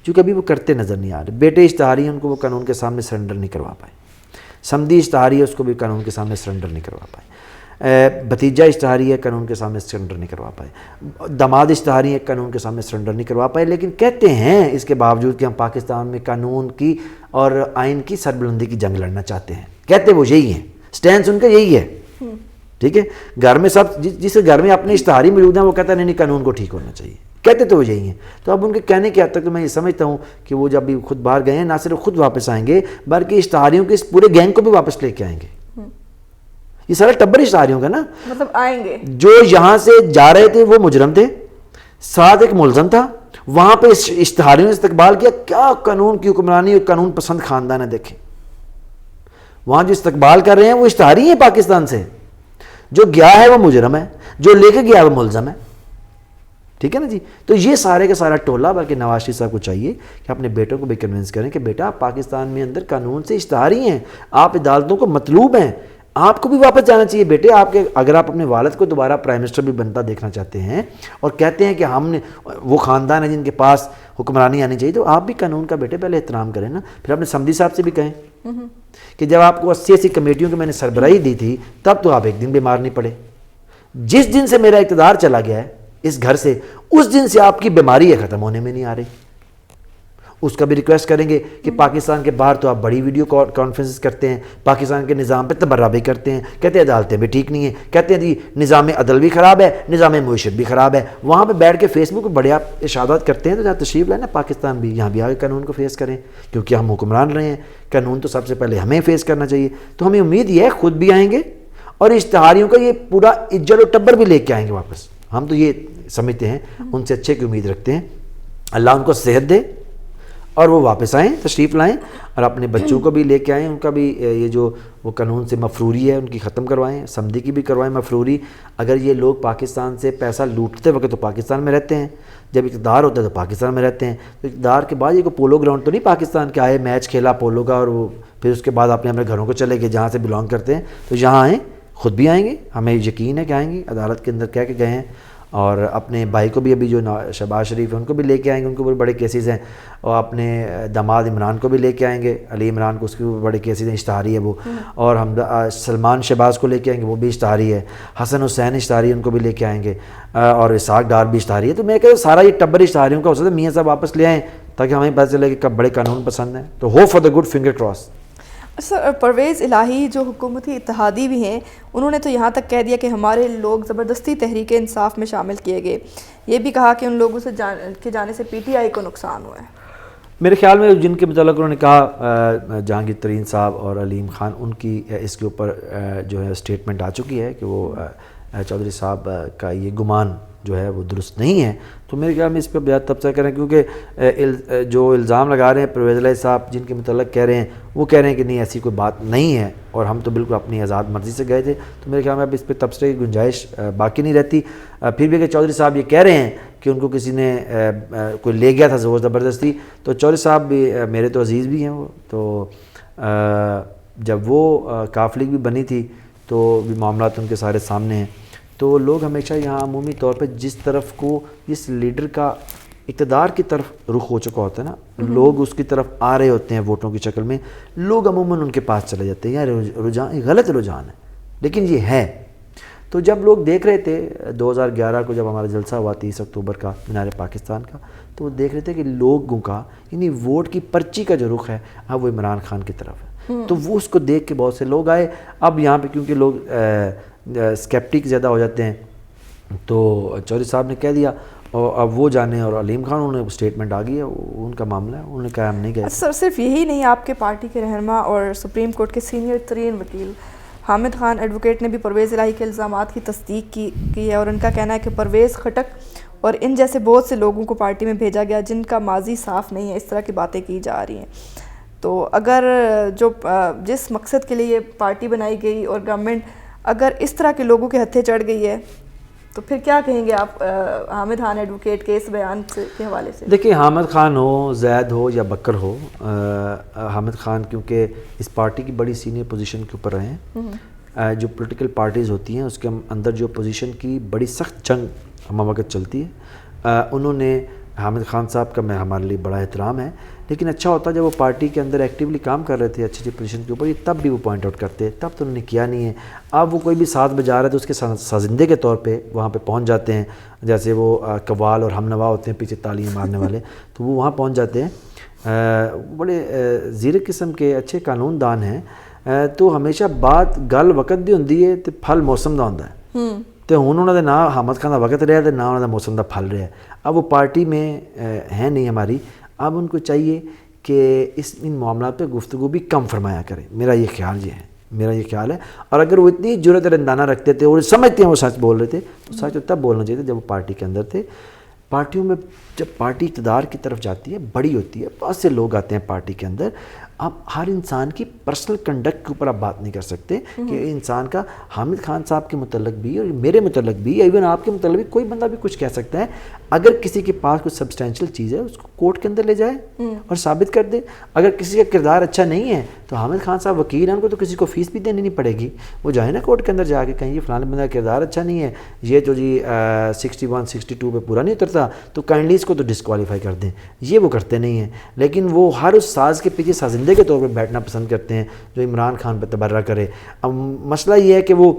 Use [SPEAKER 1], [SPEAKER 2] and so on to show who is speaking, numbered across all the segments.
[SPEAKER 1] چونکہ ابھی وہ کرتے نظر نہیں آ رہے. بیٹے اشتہاری ہیں، ان کو وہ قانون کے سامنے سرنڈر نہیں کروا پائے. سمدھی اشتہاری ہے، اس کو بھی قانون کے سامنے سرنڈر نہیں کروا پائے. بھتیجا اشتہاری ہے، قانون کے سامنے سرنڈر نہیں کروا پائے. داماد اشتہاری ہے، قانون کے سامنے سرنڈر نہیں کروا پائے. لیکن کہتے ہیں اس کے باوجود کہ ہم پاکستان میں قانون کی اور آئین کی سربلندی کی جنگ لڑنا چاہتے ہیں. کہتے وہ یہی ہیں، سٹینس ان کا یہی ہے. ٹھیک ہے، گھر میں سب جس گھر میں اپنے اشتہاری موجود ہیں وہ کہتا ہے نہیں قانون کو ٹھیک ہونا چاہیے. کہتے تو وہ یہی ہیں. تو اب ان کے کہنے کے حد تک تو میں یہ سمجھتا ہوں کہ وہ جب بھی خود باہر گئے ہیں، نہ صرف خود واپس آئیں گے بلکہ اشتہاریوں کے اس پورے گینگ کو بھی واپس لے کے آئیں گے. یہ سارا ٹبر اشتہاریوں کا نا،
[SPEAKER 2] مطلب آئیں گے. جو
[SPEAKER 1] یہاں سے جا رہے تھے وہ مجرم تھے، ساتھ ایک ملزم تھا، وہاں پہ اشتہاریوں نے استقبال کیا. کیا قانون کی حکمرانی اور قانون پسند خاندان ہے. دیکھیں وہاں جو استقبال کر رہے ہیں وہ اشتہاری ہیں پاکستان سے. جو گیا ہے وہ مجرم ہے، جو لے کے گیا ہے وہ ملزم ہے. ٹھیک ہے نا جی. تو یہ سارے کا سارا ٹولہ، بلکہ نواز شریف صاحب کو چاہیے کہ اپنے بیٹوں کو بھی کنونس کریں کہ بیٹا آپ پاکستان میں اندر قانون سے اشتہاری ہیں، آپ عدالتوں کو مطلوب ہیں، آپ کو بھی واپس جانا چاہیے. بیٹے آپ کے اگر آپ اپنے والد کو دوبارہ پرائم منسٹر بھی بنتا دیکھنا چاہتے ہیں اور کہتے ہیں کہ ہم نے وہ خاندان ہے جن کے پاس حکمرانی آنی چاہیے، تو آپ بھی قانون کا بیٹے پہلے احترام کریں نا. پھر اپنے سمدھی صاحب سے بھی کہیں کہ جب آپ کو 80 کمیٹیوں کی میں نے سربراہی دی تھی تب تو آپ ایک دن بیمار نہیں پڑے. جس دن سے میرا اقتدار چلا گیا ہے اس گھر سے، اس دن سے آپ کی بیماری ہے ختم ہونے میں نہیں آ رہی. اس کا بھی ریکویسٹ کریں گے کہ پاکستان کے باہر تو آپ بڑی ویڈیو کانفرنسز کرتے ہیں، پاکستان کے نظام پہ تبرہ بھی کرتے ہیں، کہتے ہیں عدالتیں بھی ٹھیک نہیں ہیں، کہتے ہیں جی نظام عدل بھی خراب ہے، نظام معیشت بھی خراب ہے. وہاں پہ بیٹھ کے فیس بک پہ بڑے آپ اشارات کرتے ہیں، تو جہاں تشریف لائیں نا پاکستان بھی، یہاں بھی آگے قانون کو فیس کریں، کیونکہ ہم حکمران رہے ہیں. قانون تو سب سے پہلے ہمیں فیس کرنا چاہیے. تو ہمیں امید یہ ہے خود بھی آئیں گے اور اشتہاریوں کا یہ پورا اجڑ و ٹبر بھی لے کے آئیں گے واپس. ہم تو یہ سمجھتے ہیں، ان سے اچھے کی امید رکھتے ہیں. اللہ ان کو صحت دے اور وہ واپس آئیں، تشریف لائیں اور اپنے بچوں کو بھی لے کے آئیں. ان کا بھی یہ جو وہ قانون سے مفروری ہے ان کی ختم کروائیں، سمدھی کی بھی کروائیں مفروری. اگر یہ لوگ پاکستان سے پیسہ لوٹتے وقت تو پاکستان میں رہتے ہیں، جب اقتدار ہوتا ہے تو پاکستان میں رہتے ہیں. تو اقتدار کے بعد یہ کوئی پولو گراؤنڈ تو نہیں پاکستان کے آئے، میچ کھیلا پولو کا اور وہ پھر اس کے بعد اپنے گھروں کو چلے گئے جہاں سے بلانگ کرتے ہیں. تو یہاں آئیں، خود بھی آئیں گے، ہمیں یقین ہے کہ آئیں گے. عدالت کے اندر کہہ کے گئے ہیں. اور اپنے بھائی کو بھی ابھی جو شہباز شریف ہے ان کو بھی لے کے آئیں گے، ان کو بھی بڑے کیسز ہیں. اور اپنے داماد عمران کو بھی لے کے آئیں گے، علی عمران کو، اس کے بھی بڑے کیسز ہیں، اشتہاری ہے وہ. اور ہم سلمان شہباز کو لے کے آئیں گے، وہ بھی اشتہاری ہے. حسن حسین اشتہاری ان کو بھی لے کے آئیں گے. اور اسحاق ڈار بھی اشتہاری ہے. تو میں کہتا ہوں سارا یہ ٹبر اشتہاریوں کا ہو سکتا ہے میاں صاحب واپس لے آئیں تاکہ ہمیں پتہ چلے کہ کب بڑے قانون پسند ہیں. تو hope for the good, finger cross.
[SPEAKER 2] Sir Pervaiz Elahi جو حکومتی اتحادی بھی ہیں، انہوں نے تو یہاں تک کہہ دیا کہ ہمارے لوگ زبردستی تحریک انصاف میں شامل کیے گئے. یہ بھی کہا کہ ان لوگوں سے جانے سے پی ٹی آئی کو نقصان ہوا ہے. میرے
[SPEAKER 1] خیال میں جن کے متعلق انہوں نے کہا، جہانگیر ترین صاحب اور علیم خان، ان کی اس کے اوپر جو ہے اسٹیٹمنٹ آ چکی ہے کہ وہ چودھری صاحب کا یہ گمان جو ہے وہ درست نہیں ہے. تو میرے خیال میں اس پہ زیادہ تبصرہ کریں، کیونکہ جو الزام لگا رہے ہیں پرویز الہی صاحب جن کے متعلق کہہ رہے ہیں، وہ کہہ رہے ہیں کہ نہیں ایسی کوئی بات نہیں ہے اور ہم تو بالکل اپنی آزاد مرضی سے گئے تھے. تو میرے خیال میں اب اس پہ تبصرے کی گنجائش باقی نہیں رہتی. پھر بھی کہ چودھری صاحب یہ کہہ رہے ہیں کہ ان کو کسی نے کوئی لے گیا تھا زور زبردستی، تو چودھری صاحب بھی میرے تو عزیز بھی ہیں. وہ تو جب وہ کاف لیگ بھی بنی تھی تو بھی معاملات ان کے سارے سامنے ہیں. تو لوگ ہمیشہ یہاں عمومی طور پہ جس طرف کو جس لیڈر کا اقتدار کی طرف رخ ہو چکا ہوتا ہے نا، لوگ اس کی طرف آ رہے ہوتے ہیں ووٹوں کی شکل میں، لوگ عموماً ان کے پاس چلے جاتے ہیں. یار رجحان غلط رجحان ہے لیکن یہ ہے. تو جب لوگ دیکھ رہے تھے 2011 کو جب ہمارا جلسہ ہوا 30 اکتوبر کا مینار پاکستان کا، تو وہ دیکھ رہے تھے کہ لوگوں کا یعنی ووٹ کی پرچی کا جو رخ ہے اب وہ عمران خان کی طرف ہے. تو وہ اس کو دیکھ کے بہت سے لوگ آئے. اب یہاں پہ کیونکہ لوگ اسکیپٹک زیادہ ہو جاتے ہیں تو چودھری صاحب نے کہہ دیا اور اب وہ جانے، اور علیم خان انہوں نے اسٹیٹمنٹ آ گئی ہے، ان کا معاملہ ہے، انہوں نے کہا ہم نہیں گئے.
[SPEAKER 2] سر صرف یہی نہیں، آپ کے پارٹی کے رہنما اور سپریم کورٹ کے سینئر ترین وکیل حامد خان ایڈوکیٹ نے بھی پرویز الہی کے الزامات کی تصدیق کی ہے، اور ان کا کہنا ہے کہ پرویز خٹک اور ان جیسے بہت سے لوگوں کو پارٹی میں بھیجا گیا جن کا ماضی صاف نہیں ہے. اس طرح کی باتیں کی جا رہی ہیں. تو اگر جس مقصد کے لیے یہ پارٹی بنائی گئی اور گورنمنٹ اگر اس طرح کے لوگوں کے ہتھے چڑھ گئی ہے تو پھر کیا کہیں گے آپ حامد خان ایڈوکیٹ کے اس بیان کے حوالے سے؟
[SPEAKER 1] دیکھیں، حامد خان ہو، زید ہو یا بکر ہو، حامد خان کیونکہ اس پارٹی کی بڑی سینئر پوزیشن کے اوپر رہے ہیں. جو پولیٹیکل پارٹیز ہوتی ہیں اس کے اندر جو پوزیشن کی بڑی سخت جنگ ہم وقت چلتی ہے. انہوں نے حامد خان صاحب کا میں ہمارے لیے بڑا احترام ہے، لیکن اچھا ہوتا جب وہ پارٹی کے اندر ایکٹیولی کام کر رہے تھے اچھی اچھی پوزیشن کے اوپر، یہ تب بھی وہ پوائنٹ آؤٹ کرتے، تب تو انہوں نے کیا نہیں ہے۔ اب وہ کوئی بھی ساز بجا رہا ہے تو اس کے سازندے کے طور پہ وہاں پہ پہنچ جاتے ہیں، جیسے وہ قوال اور ہم نوا ہوتے ہیں پیچھے تالیاں مارنے والے، تو وہ وہاں پہنچ جاتے ہیں۔ بڑے زیر قسم کے اچھے قانون دان ہیں، تو ہمیشہ بات گل وقت دی ہوندی ہے تو پھل موسم دا ہوندا ہے، تو ہن انہوں نے نہ حامد خان دا وقت رہا ہے نہ انہوں دا موسم دا پھل رہا ہے۔ اب وہ پارٹی میں ہیں نہیں ہماری، اب ان کو چاہیے کہ ان معاملات پہ گفتگو بھی کم فرمایا کریں، میرا یہ خیال ہے۔ اور اگر وہ اتنی جرأت رندانہ رکھتے تھے اور سمجھتے ہیں وہ سچ بول رہے تھے تو سچ تو تب بولنا چاہیے تھا جب وہ پارٹی کے اندر تھے۔ پارٹیوں میں جب پارٹی اقتدار کی طرف جاتی ہے، بڑی ہوتی ہے، بہت سے لوگ آتے ہیں پارٹی کے اندر، آپ ہر انسان کی پرسنل کنڈکٹ کے اوپر آپ بات نہیں کر سکتے کہ انسان کا حامد خان صاحب کے متعلق بھی اور میرے متعلق بھی، ایون آپ کے متعلق بھی کوئی بندہ بھی کچھ کہہ سکتا ہے۔ اگر کسی کے پاس کوئی سبسٹینشیل چیز ہے اس کو کورٹ کے اندر لے جائے اور ثابت کر دے۔ اگر کسی کا کردار اچھا نہیں ہے تو حامد خان صاحب وکیل ہیں، ان کو تو کسی کو فیس بھی دینی نہیں پڑے گی، وہ جائیں نا کورٹ کے اندر جا کے کہیں یہ فلاں بندہ کا کردار اچھا نہیں ہے، یہ تو جی 61 62 پہ پورا نہیں اترتا تو کائنڈلی اس کو تو ڈسکوالیفائی کر دیں۔ یہ وہ کرتے نہیں ہیں، لیکن وہ ہر اس ساز کے پیچھے سازندے کے طور پہ بیٹھنا پسند کرتے ہیں جو عمران خان پہ تبرہ کرے۔ اب مسئلہ یہ ہے کہ وہ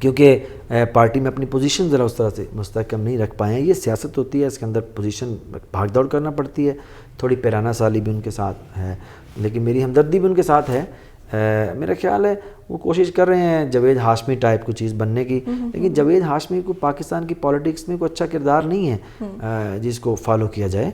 [SPEAKER 1] کیونکہ پارٹی میں اپنی پوزیشن ذرا اس طرح سے مستحکم نہیں رکھ پائے ہیں، یہ سیاست ہوتی ہے، اس کے اندر پوزیشن بھاگ دوڑ کرنا پڑتی ہے، تھوڑی پیرانہ سالی بھی ان کے ساتھ ہے، لیکن میری ہمدردی بھی ان کے ساتھ ہے۔ میرا خیال ہے وہ کوشش کر رہے ہیں جاوید ہاشمی ٹائپ کو چیز بننے کی، لیکن جاوید ہاشمی کو پاکستان کی پالیٹکس میں کوئی اچھا کردار نہیں ہے جس کو فالو کیا جائے۔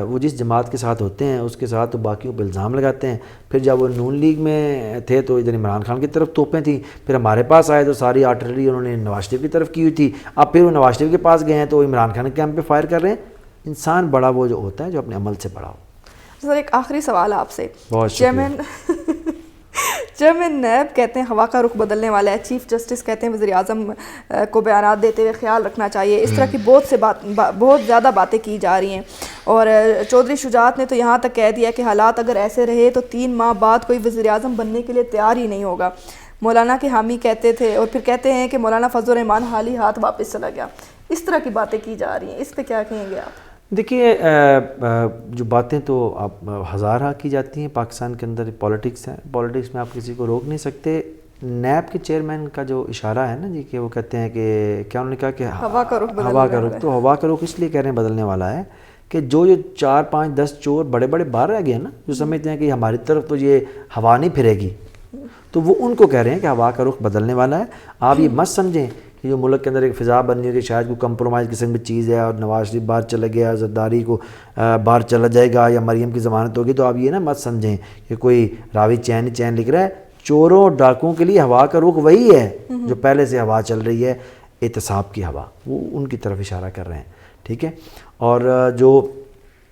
[SPEAKER 1] وہ جس جماعت کے ساتھ ہوتے ہیں اس کے ساتھ تو باقیوں پہ الزام لگاتے ہیں، پھر جب وہ نون لیگ میں تھے تو ادھر عمران خان کی طرف توپیں تھیں، پھر ہمارے پاس آئے تو ساری آرٹلری انہوں نے نواز شریف کی طرف کی ہوئی تھی، اب پھر وہ نواز شریف کے پاس گئے ہیں تو عمران خان کے کیمپ پہ فائر کر رہے ہیں۔ انسان بڑا وہ جو ہوتا ہے جو اپنے عمل سے بڑا ہو۔
[SPEAKER 2] سر ایک آخری سوال آپ سے،
[SPEAKER 1] بہت
[SPEAKER 2] چیئرمین نیب کہتے ہیں ہوا کا رخ بدلنے والا ہے، چیف جسٹس کہتے ہیں وزیر اعظم کو بیانات دیتے ہوئے خیال رکھنا چاہیے، اس طرح کی بہت زیادہ باتیں کی جا رہی ہیں، اور چودھری شجاعت نے تو یہاں تک کہہ دیا کہ حالات اگر ایسے رہے تو 3 ماہ بعد کوئی وزیر اعظم بننے کے لیے تیار ہی نہیں ہوگا۔ مولانا کے حامی کہتے تھے، اور پھر کہتے ہیں کہ مولانا فضل الرحمان حال ہی ہاتھ واپس چلا گیا۔ اس طرح کی باتیں کی جا رہی ہیں، اس پہ کیا کہیں گے آپ؟
[SPEAKER 1] دیکھیے جو باتیں تو آپ ہزارہ کی جاتی ہیں پاکستان کے اندر، پالیٹکس ہے، پالیٹکس میں آپ کسی کو روک نہیں سکتے۔ نیب کے چیئرمین کا جو اشارہ ہے نا جی کہ وہ کہتے ہیں کہ کیا انہوں نے کہا کہ ہوا کا رخ، تو ہوا کا رخ اس لیے کہہ رہے ہیں بدلنے والا ہے کہ جو 4 5 10 چور بڑے بڑے باہر رہ گئے ہیں نا، جو سمجھتے ہیں کہ ہماری طرف تو یہ ہوا نہیں پھرے گی، تو وہ ان کو کہہ رہے ہیں کہ ہوا کا رخ بدلنے والا ہے۔ آپ یہ مت سمجھیں کہ جو ملک کے اندر ایک فضا بننی ہے کہ شاید کوئی کمپرومائز قسم کی چیز ہے اور نواز شریف باہر چلا گیا، زرداری کو باہر چلا جائے گا یا مریم کی ضمانت ہوگی، تو آپ یہ نہ مت سمجھیں کہ کوئی راوی چین لکھ رہا ہے۔ چوروں اور ڈاکوں کے لیے ہوا کا رخ وہی ہے جو پہلے سے ہوا چل رہی ہے، احتساب کی ہوا، وہ ان کی طرف اشارہ کر رہے ہیں، ٹھیک ہے۔ اور جو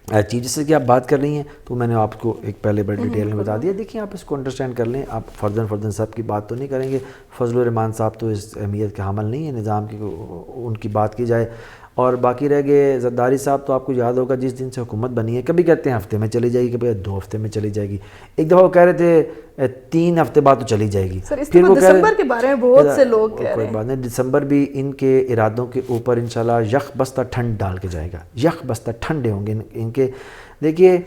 [SPEAKER 1] چیز جس سے کہ آپ بات کر رہی ہیں تو میں نے آپ کو ایک پہلے بڑے ڈیٹیل میں بتا دیا۔ دیکھیں آپ اس کو انڈرسٹینڈ کر لیں، آپ فردن صاحب کی بات تو نہیں کریں گے، فضل الرحمان صاحب تو اس اہمیت کا حامل نہیں ہے نظام کی، ان کی بات کی جائے۔ اور باقی رہ گئے زرداری صاحب، تو آپ کو یاد ہوگا جس دن سے حکومت بنی ہے، کبھی کہتے ہیں ہفتے میں چلی جائے گی، کبھی 2 ہفتے میں چلی جائے گی، ایک دفعہ وہ کہہ رہے تھے 3 ہفتے بعد تو چلی جائے گی۔
[SPEAKER 2] پھر وہ دسمبر کے بارے میں بہت سے لوگ کہہ رہے ہیں،
[SPEAKER 1] کوئی بات نہیں، دسمبر بھی ان کے ارادوں کے اوپر انشاءاللہ یک بستہ ٹھنڈ ڈال کے جائے گا، یک بستہ ٹھنڈے ہوں گے ان کے۔ دیکھیے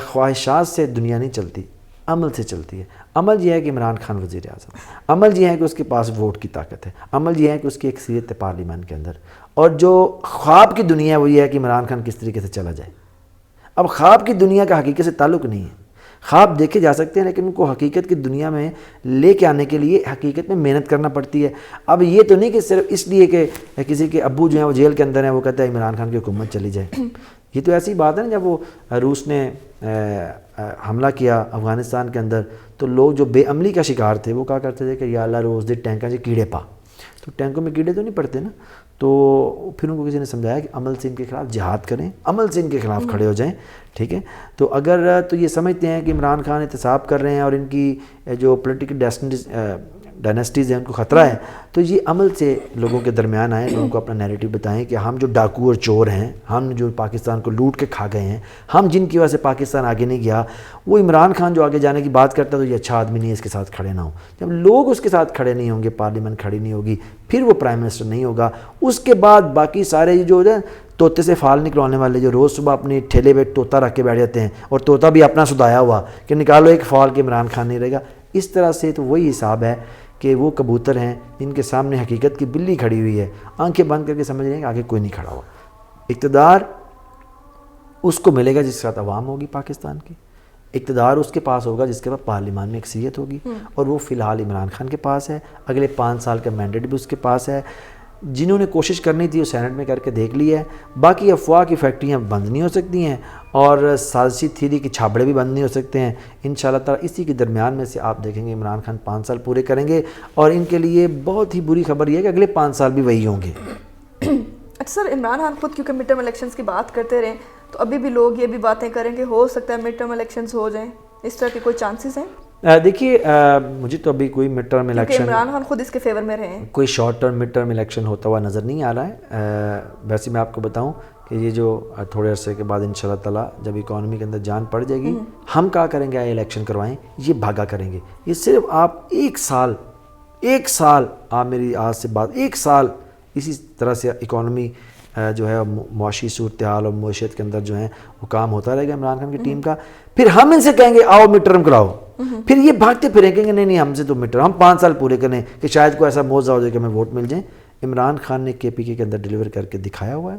[SPEAKER 1] خواہشات سے دنیا نہیں چلتی، عمل سے چلتی ہے۔ عمل یہ ہے کہ عمران خان وزیر اعظم، عمل یہ ہے کہ اس کے پاس ووٹ کی طاقت ہے، عمل یہ ہے کہ اس کی اکثریت ہے پارلیمان کے اندر، اور جو خواب کی دنیا ہے وہ یہ ہے کہ عمران خان کس طریقے سے چلا جائے۔ اب خواب کی دنیا کا حقیقت سے تعلق نہیں ہے، خواب دیکھے جا سکتے ہیں لیکن ان کو حقیقت کی دنیا میں لے کے آنے کے لیے حقیقت میں محنت کرنا پڑتی ہے۔ اب یہ تو نہیں کہ صرف اس لیے کہ کسی کے ابو جو ہیں وہ جیل کے اندر ہیں وہ کہتے ہیں عمران خان کی حکومت چلی جائے۔ یہ تو ایسی بات ہے نا، جب وہ روس نے حملہ کیا افغانستان کے اندر تو لوگ جو بے عملی کا شکار تھے وہ کہا کرتے تھے کہ یا اللہ روز دے ٹینکاں سے کیڑے پا، تو ٹینکوں میں کیڑے تو نہیں پڑتے نا۔ تو پھر ان کو کسی نے سمجھایا کہ عمل سے ان کے خلاف جہاد کریں، عمل سے ان کے خلاف کھڑے ہو جائیں، ٹھیک ہے۔ تو اگر تو یہ سمجھتے ہیں کہ عمران خان احتساب کر رہے ہیں اور ان کی جو پولیٹیکل ڈائناسٹیز ہیں ان کو خطرہ ہے. تو یہ عمل سے لوگوں کے درمیان آئیں, لوگوں کو اپنا نیریٹو بتائیں کہ ہم جو ڈاکو اور چور ہیں, ہم جو پاکستان کو لوٹ کے کھا گئے ہیں, ہم جن کی وجہ سے پاکستان آگے نہیں گیا, وہ عمران خان جو آگے جانے کی بات کرتا ہے تو یہ اچھا آدمی نہیں ہے, اس کے ساتھ کھڑے نہ ہوں. جب لوگ اس کے ساتھ کھڑے نہیں ہوں گے, پارلیمنٹ کھڑی نہیں ہوگی, پھر وہ پرائم منسٹر نہیں ہوگا. اس کے بعد باقی سارے جو ہے طوطے سے فال نکلوانے والے جو روز صبح اپنی ٹھیلے پہ طوطا رکھ کے بیٹھ جاتے ہیں, اور طوطا بھی اپنا سدایا ہوا کہ نکالو ایک فال کے عمران خان نہیں رہے گا. اس طرح سے تو وہی حساب ہے کہ وہ کبوتر ہیں ان کے سامنے حقیقت کی بلی کھڑی ہوئی ہے, آنکھیں بند کر کے سمجھ رہے ہیں کہ آگے کوئی نہیں کھڑا ہوا. اقتدار اس کو ملے گا جس کے ساتھ عوام ہوگی پاکستان کی, اقتدار اس کے پاس ہوگا جس کے پاس پارلیمان میں اکثریت ہوگی, اور وہ فی الحال عمران خان کے پاس ہے. اگلے 5 سال کا مینڈیٹ بھی اس کے پاس ہے. جنہوں نے کوشش کرنی تھی وہ سینٹ میں کر کے دیکھ لی ہے. باقی افواہ کی فیکٹریاں بند نہیں ہو سکتی ہیں, اور سازشی تھیری کے چھابڑے بھی بند نہیں ہو سکتے ہیں. انشاءاللہ تعالیٰ اسی کے درمیان میں سے آپ دیکھیں گے عمران خان 5 سال پورے کریں گے, اور ان کے لیے بہت ہی بری خبر یہ ہے کہ اگلے 5 سال بھی وہی ہوں گے.
[SPEAKER 2] اچھا سر, عمران خان خود کیونکہ مڈ ٹرم الیکشنز کی بات کرتے رہیں, تو ابھی بھی لوگ یہ بھی باتیں کریں کہ ہو سکتا ہے مڈ ٹرم الیکشنز ہو جائیں, اس طرح کے کوئی چانسز ہیں؟
[SPEAKER 1] دیکھیے مجھے تو ابھی کوئی mid term election,
[SPEAKER 2] Imran Khan خود اس کے فیور میں رہے ہیں,
[SPEAKER 1] کوئی short term mid term election ہوتا ہوا نظر نہیں آ رہا ہے. ویسے میں آپ کو بتاؤں کہ یہ جو تھوڑے عرصے کے بعد انشاءاللہ تعالیٰ جب اکانومی کے اندر جان پڑ جائے گی, ہم کیا کریں گے, الیکشن کروائیں, یہ بھاگا کریں گے. یہ صرف آپ ایک سال آپ میری آج سے بات, 1 سال اسی طرح سے اکانومی جو ہے معاشی صورتحال اور معیشت کے اندر جو ہے وہ کام ہوتا رہے گا عمران خان کی ٹیم کا. پھر ہم ان سے کہیں گے آؤ مڈ ٹرم کراؤ, پھر یہ بھاگتے پھریں کہیں گے نہیں ہم سے تو مڈ ٹرم, ہم 5 سال پورے کریں کہ شاید کوئی ایسا موضوع ہو جائے کہ ہمیں ووٹ مل جائیں. عمران خان نے کے پی کے اندر ڈیلیور کر کے دکھایا ہوا ہے,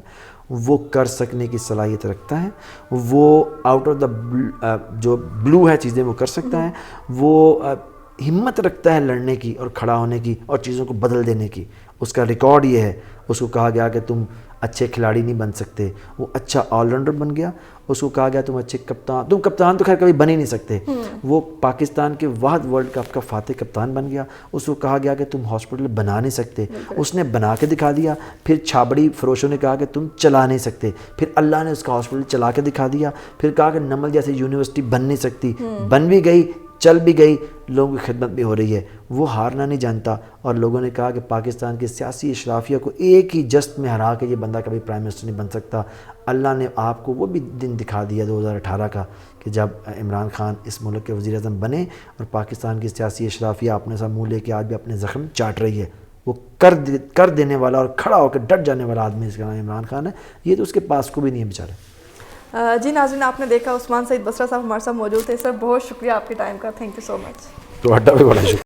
[SPEAKER 1] وہ کر سکنے کی صلاحیت رکھتا ہے, وہ آؤٹ آف دا جو بلو ہے چیزیں وہ کر سکتا ہے, وہ ہمت رکھتا ہے لڑنے کی اور کھڑا ہونے کی اور چیزوں کو بدل دینے کی. اس کا ریکارڈ یہ ہے, اس کو کہا گیا کہ تم اچھے کھلاڑی نہیں بن سکتے, وہ اچھا آل راؤنڈر بن گیا. اس کو کہا گیا تم اچھے کپتان, تم کپتان تو خیر کبھی بن ہی نہیں سکتے, وہ پاکستان کے واحد ورلڈ کپ کا فاتح کپتان بن گیا. اس کو کہا گیا کہ تم ہاسپٹل بنا نہیں سکتے, اس نے بنا کے دکھا دیا. پھر چھابڑی فروشوں نے کہا کہ تم چلا نہیں سکتے, پھر اللہ نے اس کا ہاسپٹل چلا کے دکھا دیا. پھر کہا کہ نمل جیسے یونیورسٹی بن نہیں سکتی, بن بھی گئی, چل بھی گئی, لوگوں کی خدمت بھی ہو رہی ہے. وہ ہارنا نہیں جانتا, اور لوگوں نے کہا کہ پاکستان کے سیاسی اشرافیہ کو ایک ہی جست میں ہرا کے یہ بندہ کبھی پرائم منسٹر نہیں بن سکتا. اللہ نے آپ کو وہ بھی دن دکھا دیا 2018 کا کہ جب عمران خان اس ملک کے وزیر اعظم بنے, اور پاکستان کی سیاسی اشرافیہ اپنے ساتھ منہ لے کے آج بھی اپنے زخم چاٹ رہی ہے. وہ کر دینے والا اور کھڑا ہو کے ڈٹ جانے والا آدمی اس کا نام عمران خان ہے. یہ تو اس کے پاس کو بھی نہیں ہے بیچارے.
[SPEAKER 2] جی ناظرین, آپ نے دیکھا عثمان سعید بصرہ صاحب ہمارے ساتھ موجود تھے. سر بہت شکریہ آپ کے ٹائم کا, تھینک یو سو مچ.
[SPEAKER 1] تو ہٹا بھی بڑا شکریہ.